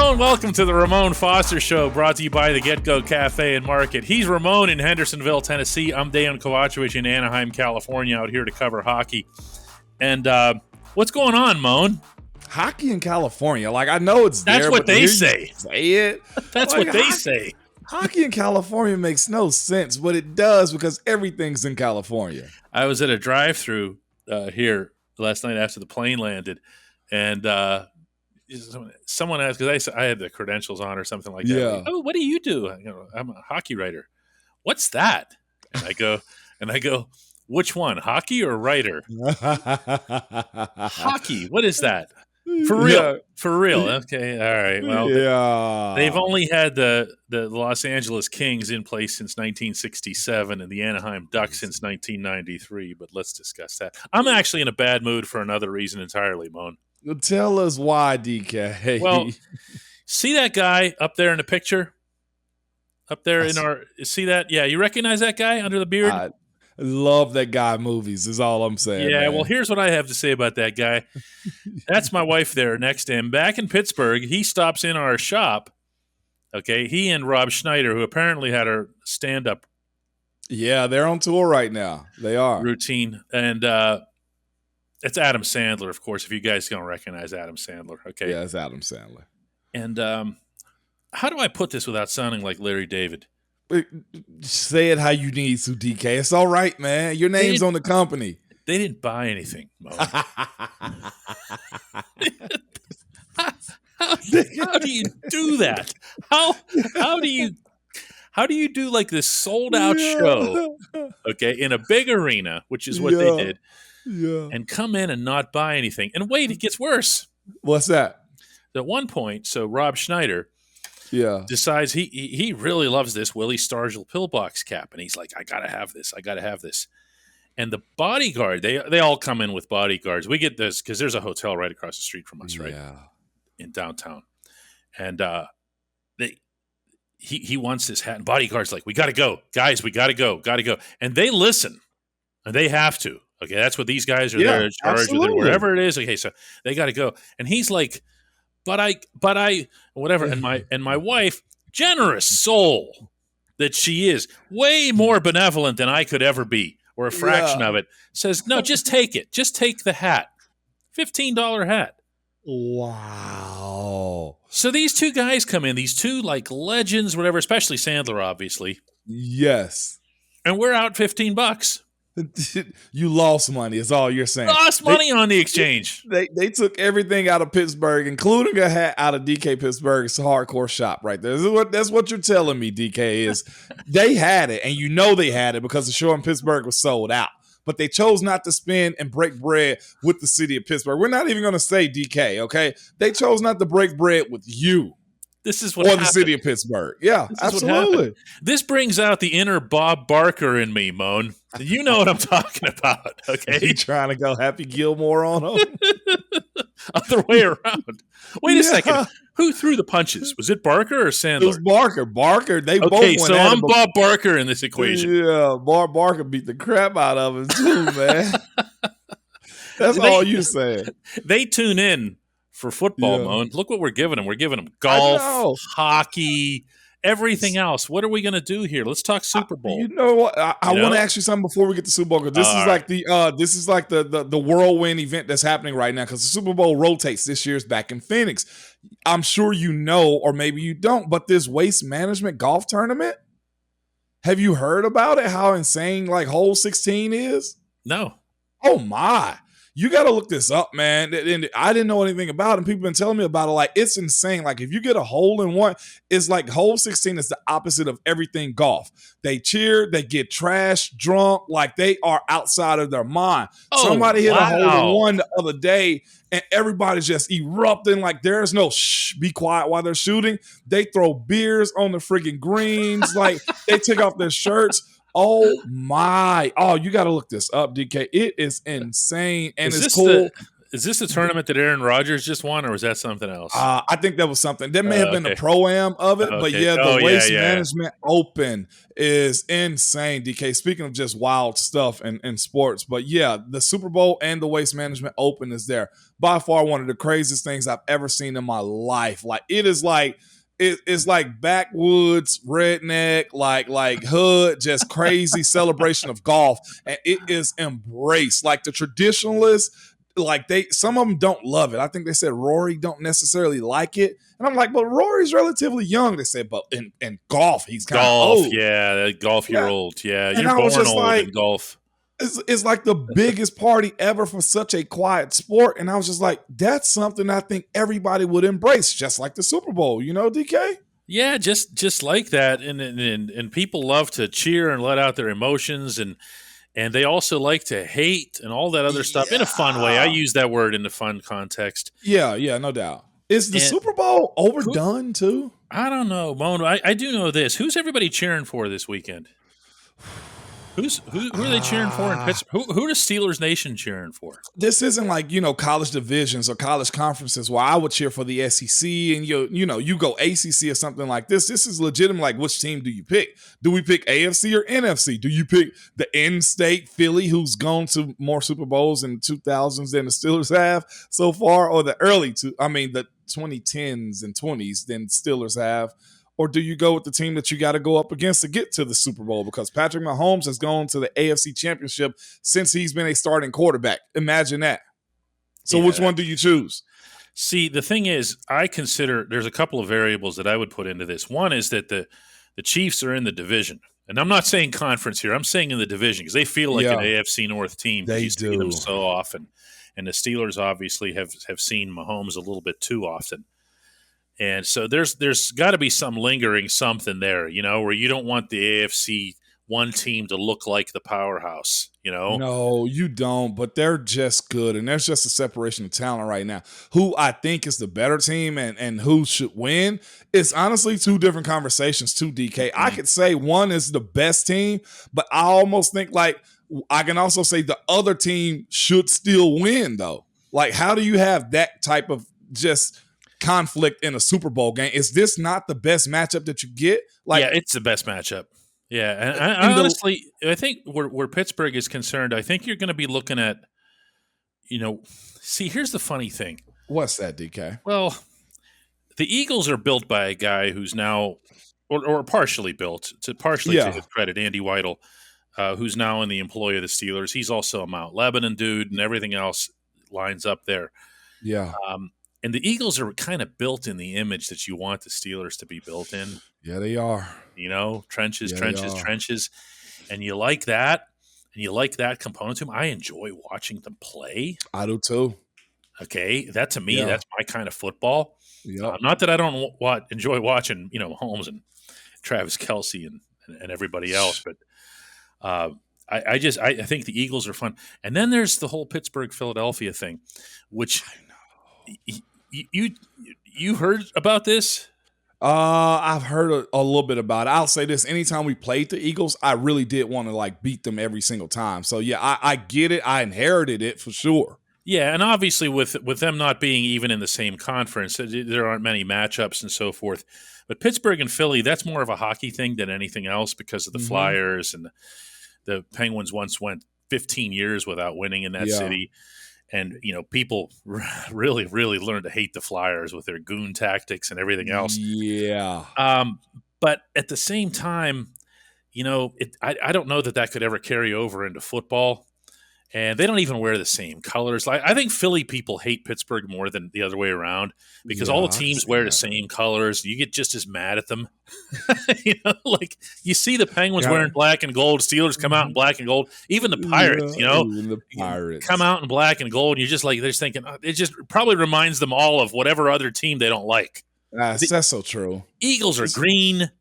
Hello and welcome to the Ramon Foster Show, brought to you by the Get Go Cafe and Market. He's Ramon in Hendersonville, Tennessee. I'm Dan Kovacevic in Anaheim, California, out here to cover hockey. And what's going on, Moan? Hockey in California, like I know it's That's there. what they say. Say it. That's like, what they say. Hockey in California makes no sense, but it does because everything's in California. I was at a drive-thru here last night after the plane landed, and someone asked, because I had the credentials on or something like that. Yeah. Like, oh, what do you do? I'm a hockey writer. What's that? And I go, which one, hockey or writer? Hockey. What is that? For real. Yeah. For real. Okay. All right. Well, yeah. they've only had the Los Angeles Kings in place since 1967 and the Anaheim Ducks since 1993, but let's discuss that. I'm actually in a bad mood for another reason entirely, Moan. Tell us why, DK. Well, see that guy up there in the picture? Up there see that? Yeah, you recognize that guy under the beard? I love that guy movies, is all I'm saying. Yeah, man. well, here's what I have to say about that guy. That's my wife there next to him. Back in Pittsburgh, he stops in our shop. Okay, he and Rob Schneider, who apparently had a stand-up Yeah, they're on tour right now. They are. routine. And it's Adam Sandler, of course, if you guys don't recognize Adam Sandler. Okay. Yeah, it's Adam Sandler. And how do I put this without sounding like Larry David? Say it how you need to, DK. It's all right, man. Your name's on the company. They didn't buy anything, Mo. How do you do that? How do you do like this sold out show, okay, in a big arena, which is what they did, and come in and not buy anything? And wait, it gets worse. What's that? At one point, so Rob Schneider decides he really loves this Willie Stargell pillbox cap, and he's like, I gotta have this. And the bodyguard, they all come in with bodyguards. We get this because there's a hotel right across the street from us, right? In downtown. And he wants this hat, and bodyguard's like, we got to go. Guys, we got to go. And they listen, and they have to. Okay, that's what these guys are there in charge with, wherever it is. Okay, so they got to go. And he's like, but I, whatever. And my wife, generous soul that she is, way more benevolent than I could ever be, or a fraction of it, says, no, just take it. Just take the hat. $15 hat. Wow. So these two guys come in, these two like legends, whatever, especially Sandler, obviously. Yes. And we're out $15. You lost money, is all you're saying. Lost money on the exchange. They took everything out of Pittsburgh, including a hat out of DK Pittsburgh's hardcore shop right there. That's what you're telling me, DK, is they had it, and you know they had it because the show in Pittsburgh was sold out. But they chose not to spend and break bread with the city of Pittsburgh. We're not even going to say DK, okay? They chose not to break bread with you. This is what or happened. The city of Pittsburgh. Yeah, absolutely. This brings out the inner Bob Barker in me, Moan. You know what I'm talking about, okay? You trying to go Happy Gilmore on him? Other way around. Wait a second. Who threw the punches? Was it Barker or Sandler? It was Barker. They both went so I'm Bob Barker in this equation. Yeah, Barker beat the crap out of him too, man. That's all you saying. They tune in for football, Moan. Look what we're giving them. We're giving them golf, hockey, everything else. What are we going to do here? Let's talk Super Bowl. You know what? I want to ask you something before we get to Super Bowl, because this is like the whirlwind event that's happening right now, because the Super Bowl rotates. This year's back in Phoenix. I'm sure you know, or maybe you don't, but this Waste Management golf tournament, have you heard about it? How insane like hole 16 is? No. Oh my. You got to look this up, man. And I didn't know anything about it. And people have been telling me about it. Like, it's insane. Like, if you get a hole in one, it's like hole 16 is the opposite of everything golf. They cheer, they get trashed, drunk, like they are outside of their mind. Somebody hit a hole in one the other day, and everybody's just erupting. Like, there's no be quiet while they're shooting. They throw beers on the freaking greens. Like, they take off their shirts. Oh my! Oh, you got to look this up, DK. It is insane, and it's cool. Is this the tournament that Aaron Rodgers just won, or was that something else? I think that was something. That may have been the pro-am of it, but yeah, the Waste Management Open is insane, DK. Speaking of just wild stuff in sports, but yeah, the Super Bowl and the Waste Management Open is there. By far one of the craziest things I've ever seen in my life. Like, it is like, it's like backwoods, redneck, like hood, just crazy celebration of golf. And it is embraced. Like, the traditionalists, like, some of them don't love it. I think they said Rory don't necessarily like it. And I'm like, but Rory's relatively young. They said, but in golf, he's kind of old. Yeah, golf, you're old. Yeah, you're born old in golf. It's like the biggest party ever for such a quiet sport. And I was just like, that's something I think everybody would embrace, just like the Super Bowl, you know, DK? Yeah, just like that. And people love to cheer and let out their emotions, and they also like to hate and all that other stuff in a fun way. I use that word in the fun context. Yeah, no doubt. Is the Super Bowl overdone too? I don't know, Moan. I do know this. Who's everybody cheering for this weekend? Who are they cheering for in Pittsburgh? Who is Steelers Nation cheering for? This isn't like, college divisions or college conferences where I would cheer for the SEC and you go ACC or something like this. This is legitimate. Like, which team do you pick? Do we pick AFC or NFC? Do you pick the in-state Philly, who's gone to more Super Bowls in the 2000s than the Steelers have so far, or the the 2010s and 20s than Steelers have? Or do you go with the team that you got to go up against to get to the Super Bowl? Because Patrick Mahomes has gone to the AFC Championship since he's been a starting quarterback. Imagine that. So which one do you choose? See, the thing is, I consider there's a couple of variables that I would put into this. One is that the Chiefs are in the division. And I'm not saying conference here. I'm saying in the division because they feel like an AFC North team. They see them so often. And the Steelers obviously have seen Mahomes a little bit too often. And so there's got to be some lingering something there, where you don't want the AFC one team to look like the powerhouse, No, you don't, but they're just good. And there's just a separation of talent right now. Who I think is the better team and who should win, it's honestly two different conversations too, DK. I could say one is the best team, but I almost think like I can also say the other team should still win, though. Like, how do you have that type of just conflict in a Super Bowl game? Is this not the best matchup that you get? Like, yeah, it's the best matchup. Yeah, and I honestly, I think where Pittsburgh is concerned, I think you're going to be looking at, see, here's the funny thing. What's that, DK? Well, the Eagles are built by a guy who's now, or partially built, to his credit, Andy Weidel, who's now in the employ of the Steelers. He's also a Mount Lebanon dude, and everything else lines up there. Yeah. And the Eagles are kind of built in the image that you want the Steelers to be built in. Yeah, they are. Trenches. And you like that. And you like that component to them. I enjoy watching them play. I do too. Okay. That to me, that's my kind of football. Yep. Not that I don't enjoy watching, Holmes and Travis Kelce and everybody else. But I think the Eagles are fun. And then there's the whole Pittsburgh-Philadelphia thing, which you heard about this? I've heard a little bit about it. I'll say this: anytime we played the Eagles, I really did want to beat them every single time. So yeah, I get it. I inherited it for sure. Yeah, and obviously with them not being even in the same conference, there aren't many matchups and so forth. But Pittsburgh and Philly, that's more of a hockey thing than anything else because of the Flyers, and the Penguins once went 15 years without winning in that city. And, people really, really learned to hate the Flyers with their goon tactics and everything else. Yeah. But at the same time, I don't know that could ever carry over into football. And they don't even wear the same colors. I think Philly people hate Pittsburgh more than the other way around because all the teams wear the same colors. You get just as mad at them. You see the Penguins wearing black and gold. Steelers come out in black and gold. Even the Pirates, even the Pirates come out in black and gold. And you're just they're just thinking, it just probably reminds them all of whatever other team they don't like. That's so true. Eagles are green.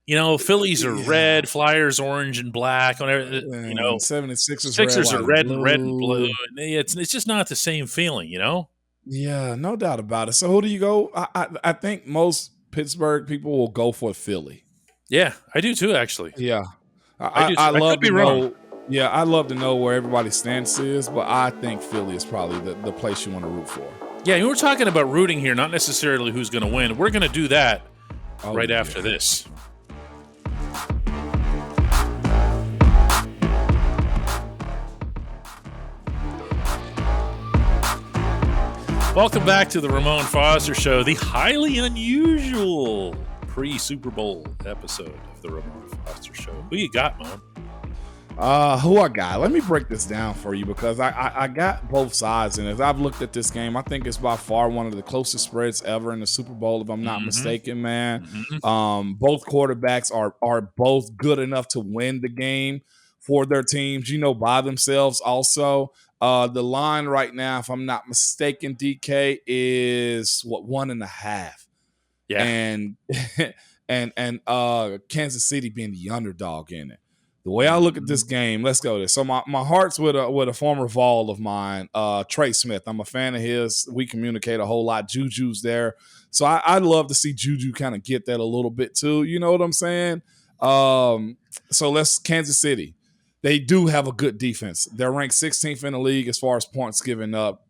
Phillies are red, Flyers orange and black. Whatever, 76ers Sixers are red and blue. It's just not the same feeling, Yeah, no doubt about it. So who do you go? I think most Pittsburgh people will go for Philly. Yeah, I do too, actually. Yeah, I love to know. Yeah, I'd love to know where everybody's stance is, but I think Philly is probably the place you want to root for. Yeah, we're talking about rooting here, not necessarily who's going to win. We're going to do that right after this. Welcome back to the Ramon Foster Show, the highly unusual pre-Super Bowl episode of the Ramon Foster Show. Who you got, Mon? Who I got? Let me break this down for you because I got both sides, and as I've looked at this game, I think it's by far one of the closest spreads ever in the Super Bowl, if I'm not mistaken, man. Both quarterbacks are both good enough to win the game for their teams, by themselves also. The line right now, if I'm not mistaken, DK, is 1.5. Yeah. And Kansas City being the underdog in it. The way I look at this game, let's go this. So my heart's with a former Vol of mine, Trey Smith. I'm a fan of his. We communicate a whole lot. Juju's there. So I'd love to see Juju kind of get that a little bit too. You know what I'm saying? So let's Kansas City. They do have a good defense. They're ranked 16th in the league as far as points given up.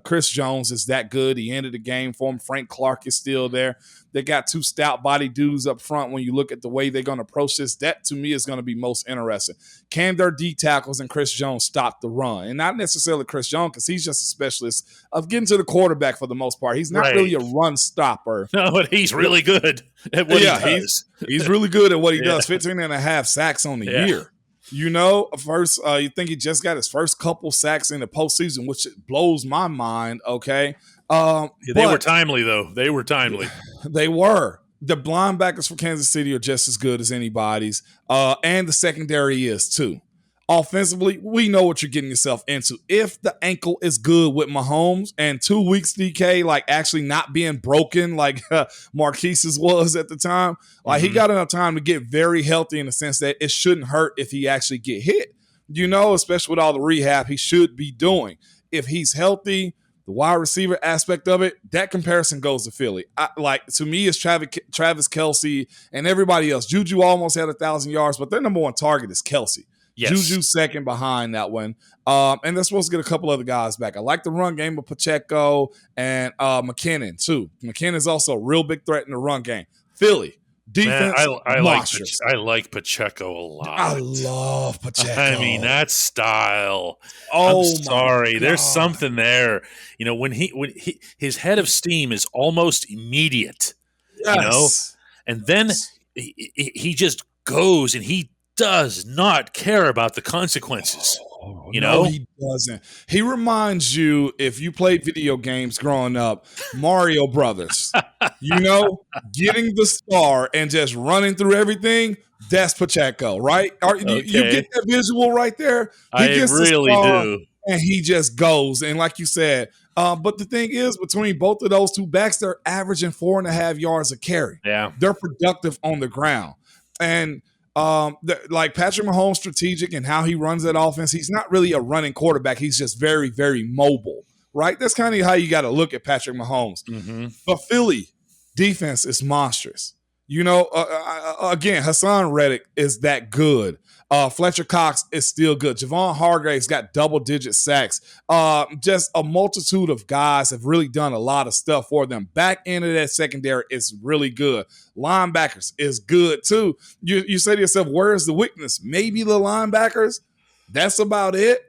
Chris Jones is that good. He ended the game for him. Frank Clark is still there. They got two stout body dudes up front. When you look at the way they're going to approach this, that to me is going to be most interesting. Can their D tackles and Chris Jones stop the run? And not necessarily Chris Jones, because he's just a specialist of getting to the quarterback for the most part. He's not really a run stopper. No, but he's really good at what he does. He's really good at what he does. 15.5 sacks on the year. First, you think he just got his first couple sacks in the postseason, which blows my mind, okay? They were timely, though. They were timely. They were. The linebackers for Kansas City are just as good as anybody's, and the secondary is, too. Offensively, we know what you're getting yourself into. If the ankle is good with Mahomes and 2 weeks, DK, like actually not being broken like Marquise's was at the time, like he got enough time to get very healthy in the sense that it shouldn't hurt if he actually get hit, especially with all the rehab he should be doing. If he's healthy, the wide receiver aspect of it, that comparison goes to Philly. To me, it's Travis Kelce and everybody else. Juju almost had 1,000 yards, but their number one target is Kelce. Yes. Juju second behind that one. And they're supposed to get a couple other guys back. I like the run game of Pacheco and McKinnon, too. McKinnon's also a real big threat in the run game. Philly, defense, I like Pacheco a lot. I love Pacheco. I mean, that style. I'm sorry. There's something there. When his head of steam is almost immediate, and then he just goes and he does not care about the consequences. No, he doesn't. He reminds you, if you played video games growing up, Mario Brothers, getting the star and just running through everything. That's Pacheco, right? You get that visual right there? I really do. And he just goes. And like you said, but the thing is, between both of those two backs, they're averaging 4.5 yards a carry. Yeah. They're productive on the ground. And like Patrick Mahomes, strategic and how he runs that offense, he's not really a running quarterback. He's just very, very mobile, right? That's kind of how you got to look at Patrick Mahomes. But Philly defense is monstrous. Again, Hassan Reddick is that good. Fletcher Cox is still good. Javon Hargrave's got double-digit sacks. Just a multitude of guys have really done a lot of stuff for them. Back end of that secondary is really good. Linebackers is good, too. You say to yourself, where is the weakness? Maybe the linebackers. That's about it.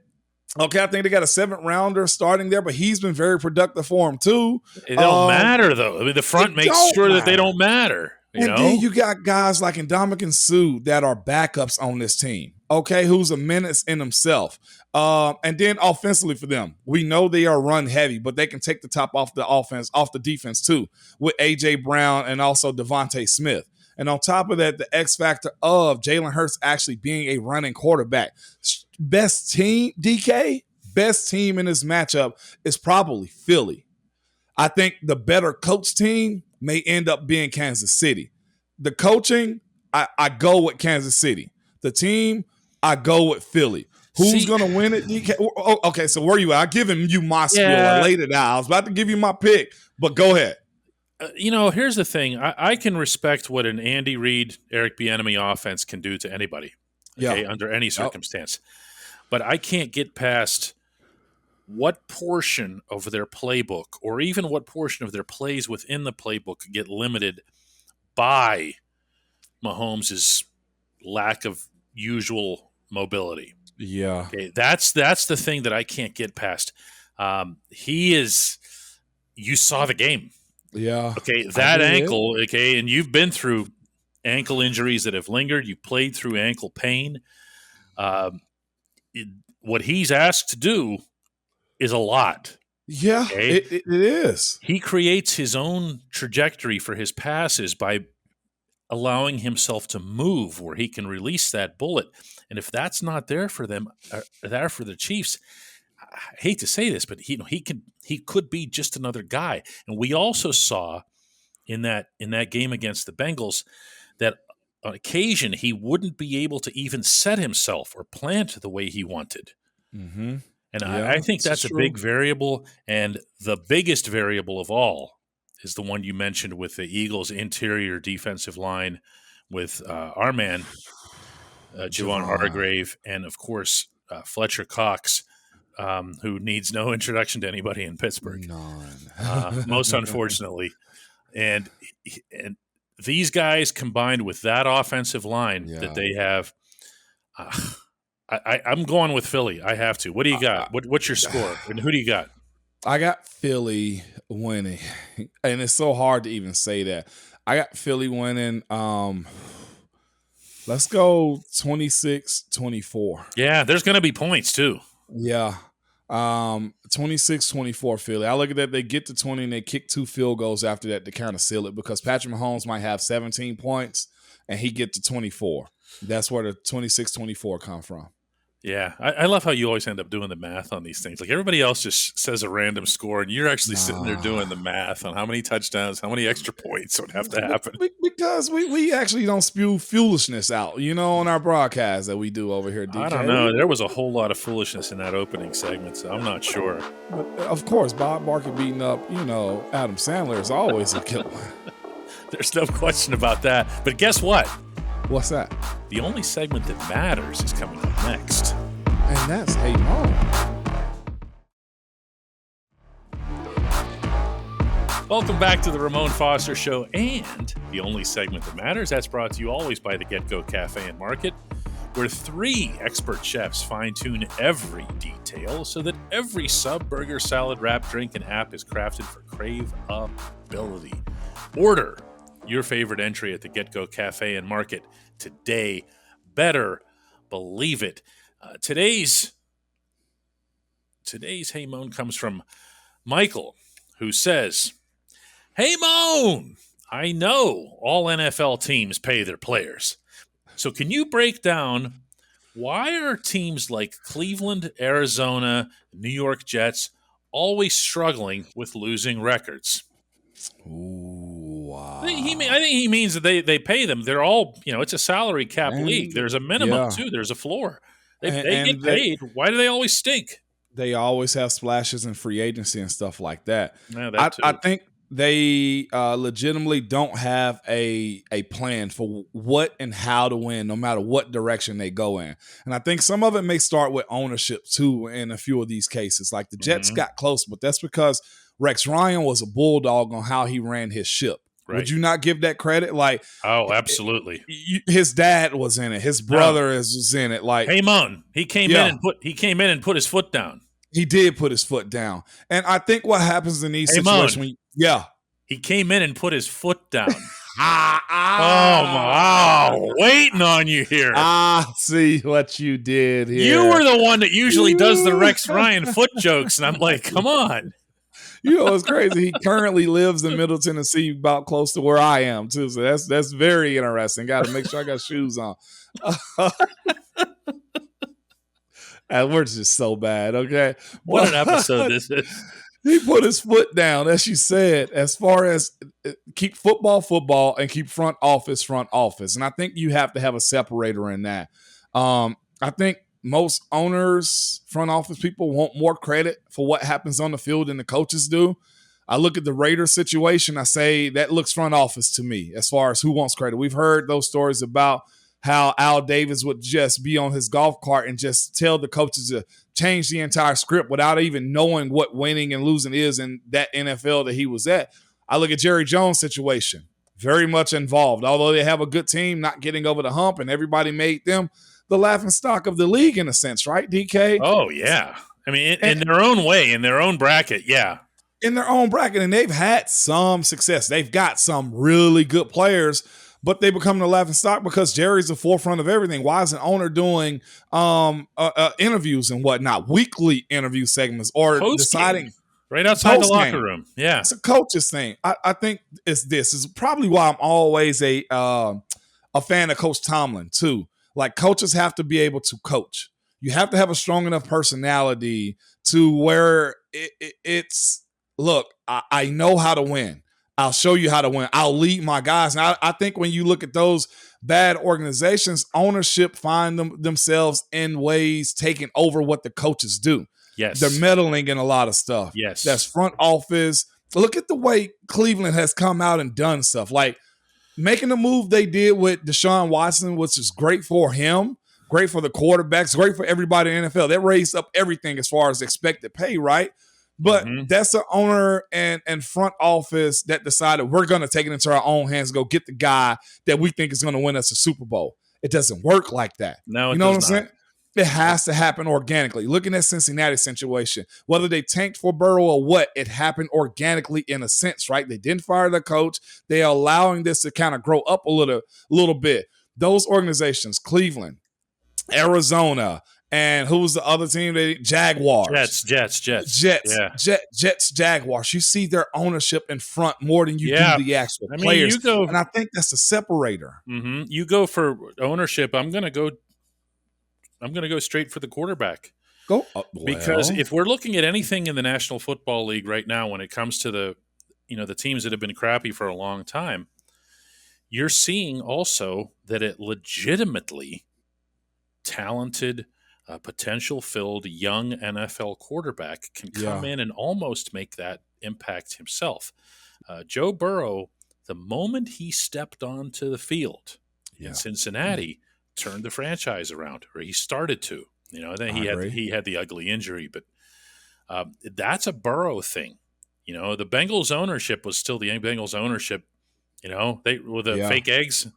Okay, I think they got a 7th-rounder starting there, but he's been very productive for him, too. It don't matter, though. I mean, the front makes sure that they don't matter. Then you got guys like Ndamukong Suh that are backups on this team, okay, who's a menace in himself. And then offensively for them, we know they are run heavy, but they can take the top off the defense too, with A.J. Brown and also Devontae Smith. And on top of that, the X factor of Jalen Hurts actually being a running quarterback. Best team in this matchup is probably Philly. I think the better coach team may end up being Kansas City. The coaching, I go with Kansas City. The team, I go with Philly. Who's going to win it? DK? Okay, so where are you at? I've given you my spiel. I laid it out. I was about to give you my pick, but go ahead. Here's the thing. I can respect what an Andy Reid, Eric Bieniemy offense can do to anybody. Okay, under any circumstance. But I can't get past what portion of their playbook, or even what portion of their plays within the playbook, get limited by Mahomes' lack of usual mobility. Yeah. Okay, that's the thing that I can't get past. He is. You saw the game. Yeah. Okay, that ankle. Okay, and you've been through ankle injuries that have lingered. You played through ankle pain. What he's asked to do is a lot. Yeah, okay? it is. He creates his own trajectory for his passes by allowing himself to move where he can release that bullet. And if that's not there for them, there for the Chiefs, I hate to say this, but he could be just another guy. And we also saw in that game against the Bengals that on occasion he wouldn't be able to even set himself or plant the way he wanted. Mm-hmm. And I think that's a big variable. And the biggest variable of all is the one you mentioned with the Eagles' interior defensive line with our man, Javon Hargrave, and, of course, Fletcher Cox, who needs no introduction to anybody in Pittsburgh. None. Most unfortunately. And these guys combined with that offensive line that they have I'm going with Philly. I have to. What do you got? What's your score? And who do you got? I got Philly winning. And it's so hard to even say that. I got Philly winning. Let's go 26-24. Yeah, there's going to be points too. Yeah. 26-24 Philly. I look at that. They get to 20 and they kick 2 field goals after that to kind of seal it because Patrick Mahomes might have 17 points and he get to 24. That's where the 26-24 come from. Yeah, I love how you always end up doing the math on these things. Like everybody else just says a random score, and you're actually sitting there doing the math on how many touchdowns, how many extra points would have to happen. Because we actually don't spew foolishness out, on our broadcast that we do over here. DK. I don't know. There was a whole lot of foolishness in that opening segment, so I'm not sure. But of course, Bob Barker beating up, Adam Sandler is always a killer. There's no question about that. But guess what? What's that? The only segment that matters is coming up next. And that's Hey Mo. Welcome back to the Ramon Foster Show and the only segment that matters. That's brought to you always by the Get Go Cafe and Market, where 3 expert chefs fine-tune every detail so that every sub, burger, salad, wrap, drink, and app is crafted for craveability. Order your favorite entry at the Get Go Cafe and Market today. Better believe it. Today's Hey Moan comes from Michael, who says, "Hey Moan, I know all NFL teams pay their players. So can you break down why are teams like Cleveland, Arizona, New York Jets always struggling with losing records?" Ooh, wow. I think he means that they pay them. They're all, it's a salary cap league. There's a minimum too. There's a floor. They get paid. Why do they always stink? They always have splashes in free agency and stuff like that. Yeah, I think they legitimately don't have a plan for what and how to win, no matter what direction they go in. And I think some of it may start with ownership too in a few of these cases. Like the Jets got close, but that's because Rex Ryan was a bulldog on how he ran his ship. Right. Would you not give that credit? Like, oh, absolutely. His dad was in it. His brother was in it. Like, hey, Mon, he came in and put his foot down. He did put his foot down, and I think what happens in these situations, he came in and put his foot down. Waiting on you here. See what you did here. You were the one that usually does the Rex Ryan foot jokes, and I'm like, come on. It's crazy. He currently lives in Middle Tennessee, about close to where I am too. So that's very interesting. Got to make sure I got shoes on. And we're just so bad. Okay, what an episode this is. He put his foot down, as you said, as far as keep football, and keep front office. And I think you have to have a separator in that. I think most owners, front office people want more credit for what happens on the field than the coaches do. I look at the Raiders situation. I say that looks front office to me as far as who wants credit. We've heard those stories about how Al Davis would just be on his golf cart and just tell the coaches to change the entire script without even knowing what winning and losing is in that NFL that he was at. I look at Jerry Jones' situation, very much involved. Although they have a good team, not getting over the hump, and everybody made them the laughing stock of the league in a sense, right, DK? Oh, yeah. I mean, in their own way, in their own bracket, yeah. In their own bracket, and they've had some success. They've got some really good players, but they become the laughing stock because Jerry's the forefront of everything. Why is an owner doing interviews and whatnot, weekly interview segments, or deciding right outside the locker room? Yeah, it's a coach's thing. I think this is probably why I'm always a fan of Coach Tomlin too. Like, coaches have to be able to coach. You have to have a strong enough personality to where it's, look, I know how to win. I'll show you how to win. I'll lead my guys. And I think when you look at those bad organizations, ownership find themselves in ways taking over what the coaches do. Yes. They're meddling in a lot of stuff. Yes. That's front office. Look at the way Cleveland has come out and done stuff. Like, making the move they did with Deshaun Watson, which is great for him, great for the quarterbacks, great for everybody in the NFL. That raised up everything as far as expected pay, right? But that's the owner and front office that decided we're going to take it into our own hands and go get the guy that we think is going to win us a Super Bowl. It doesn't work like that. No, you know what I'm saying? It has to happen organically. Looking at Cincinnati situation, whether they tanked for Burrow or what, it happened organically in a sense, right? They didn't fire the coach. They are allowing this to kind of grow up a little bit. Those organizations, Cleveland, Arizona, and who was the other team? Jaguars. Jets. Jets, Jaguars. You see their ownership in front more than you do the actual players. And I think that's the separator. You go for ownership. I'm going to go straight for the quarterback. Because if we're looking at anything in the National Football League right now, when it comes to the teams that have been crappy for a long time, you're seeing also that it legitimately talented, potential-filled young NFL quarterback can come in and almost make that impact himself. Joe Burrow, the moment he stepped onto the field in Cincinnati, turned the franchise around, or he started to. Then he had the ugly injury, but that's a Burrow thing. The Bengals ownership was still the Bengals ownership. They with the fake eggs.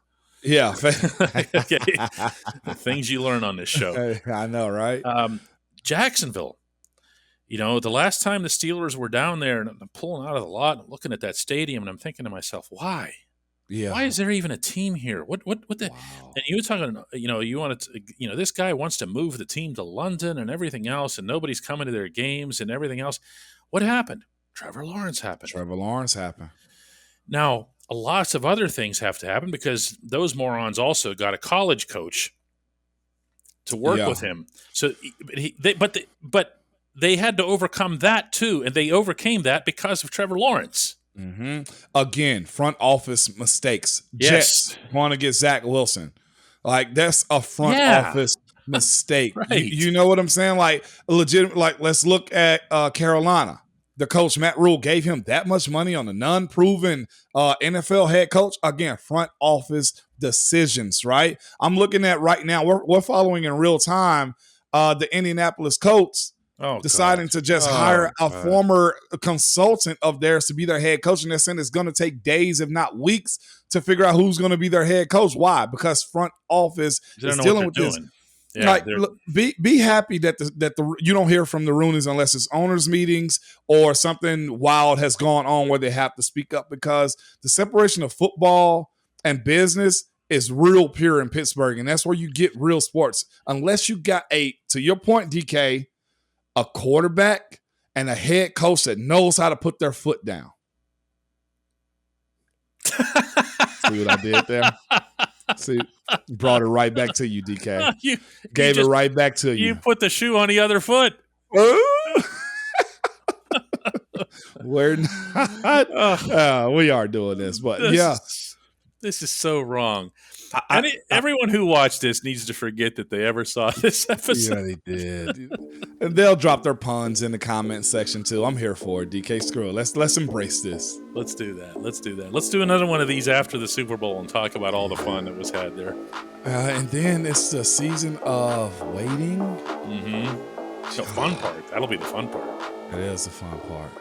Yeah, the things you learn on this show. I know, right? Jacksonville. The last time the Steelers were down there, and I'm pulling out of the lot, and looking at that stadium, and I'm thinking to myself, why? Yeah. Why is there even a team here? What the? Wow. And you were talking, you want to, this guy wants to move the team to London and everything else, and nobody's coming to their games and everything else. What happened? Trevor Lawrence happened. Now, lots of other things have to happen because those morons also got a college coach to work with him. So, but they had to overcome that too, and they overcame that because of Trevor Lawrence. Again, front office mistakes. Yes. Jets want to get Zach Wilson. Like, that's a front office mistake. Right. You know what I'm saying? Like, legitimate. Like, let's look at Carolina. The coach, Matt Rule, gave him that much money on a non-proven NFL head coach. Again, front office decisions, right? I'm looking at right now, we're following in real time the Indianapolis Colts deciding to just hire a former consultant of theirs to be their head coach. And they're saying it's going to take days, if not weeks, to figure out who's going to be their head coach. Why? Because front office is dealing with this. Yeah, like, be happy that the you don't hear from the Rooneys unless it's owners meetings or something wild has gone on where they have to speak up, because the separation of football and business is real pure in Pittsburgh, and that's where you get real sports. Unless you got to your point, DK, a quarterback and a head coach that knows how to put their foot down. See what I did there? See, brought it right back to you, DK. Gave it right back to you. You put the shoe on the other foot. We're not. We are doing this, but this is so wrong. Everyone who watched this needs to forget that they ever saw this episode. Yeah, they did. And they'll drop their puns in the comment section too. I'm here for it, DK. Screw it. Let's embrace this. Let's do that. Let's do another one of these after the Super Bowl and talk about all the fun that was had there. And then it's the season of waiting. Mm-hmm. The fun part. That'll be the fun part. It is the fun part.